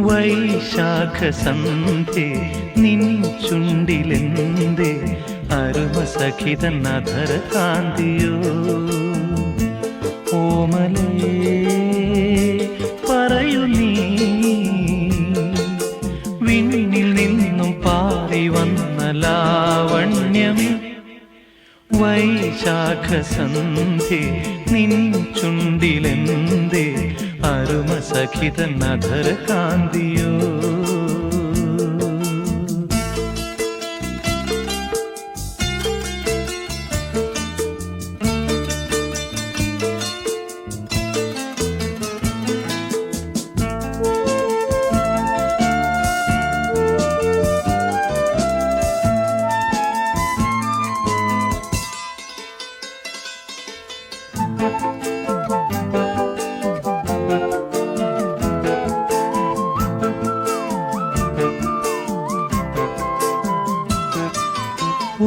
വൈശാഖസന്ധ്യേ നിൻ ചുണ്ടിലെന്തേ അരുമസഖിതൻ അധര കാന്തിയോ ഓമലേ പറയൂ നീ വിണ്ണിൽ നിന്നും പാറി വന്ന ലാവണ്യമേ വൈശാഖസന്ധ്യേ നിൻ ചുണ്ടിലെന്തേ അരുമസഖിതൻ അധര കാന്തിയോ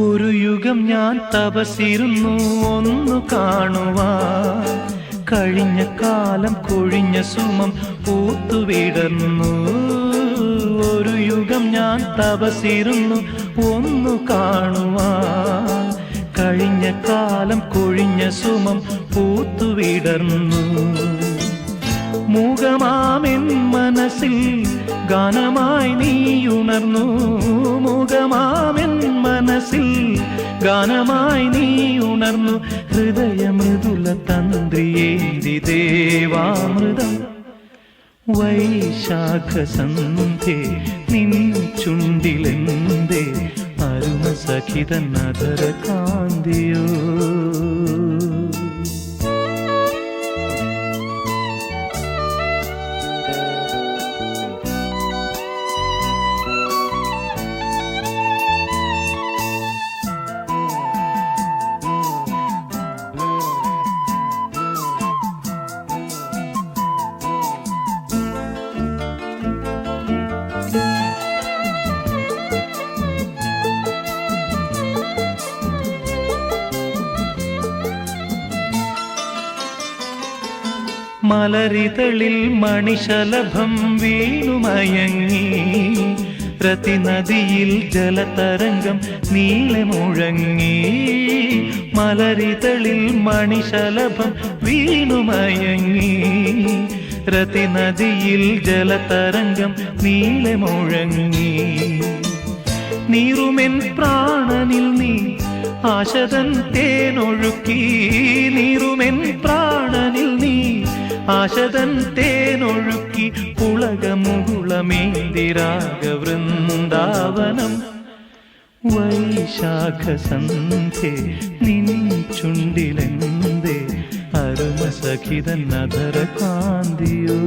ഒരു യുഗം ഞാൻ തപസിരുന്നു ഒന്നു കാണുവാൻ കഴിഞ്ഞ കാലം കൊഴിഞ്ഞ സുമം പൂത്തുവിടർന്നു ഒരു യുഗം ഞാൻ തപസിരുന്നു ഒന്നു കാണുവാൻ കഴിഞ്ഞ കാലം കൊഴിഞ്ഞ സുമം പൂത്തുവിടർന്നു മൂകമാമെൻ മനസ്സിൽ ഗാനമായി നീ ഉണർന്നു മൂകമാമെൻ മനസ്സിൽ ഗാനമായി നീ ഉണർന്നു ഹൃദയമൃദുല തന്ത്രിയേന്തി ദേവാമൃതം വൈശാഖസന്ധ്യേ നിൻ ചുണ്ടിലെന്തേ അരുമസഖിതൻ അധര കാന്തിയോ മലരിതളിൽ മണിശലഭം വീണുമയങ്ങി രതിനദിയിൽ ജലതരംഗം നീളെ മുഴങ്ങി മലരിതളിൽ മണിശലഭം വീണുമയങ്ങി രതിനദിയിൽ ജലതരംഗം നീളെ മുഴങ്ങി നീറുമെൻ പ്രാണനിൽ നീ ആശതൻ തേനൊഴുക്കി നീറുമെൻ പ്രാണനിൽ നീ ആശതൻ തേനൊഴുക്കി പുളകമുകുളമേന്തിരാഗവൃന്ദാവനം വൈശാഖസന്ധ്യേ നിൻ ചുണ്ടിലെന്തേ അരുമസഖിതൻ അധര കാന്തിയോ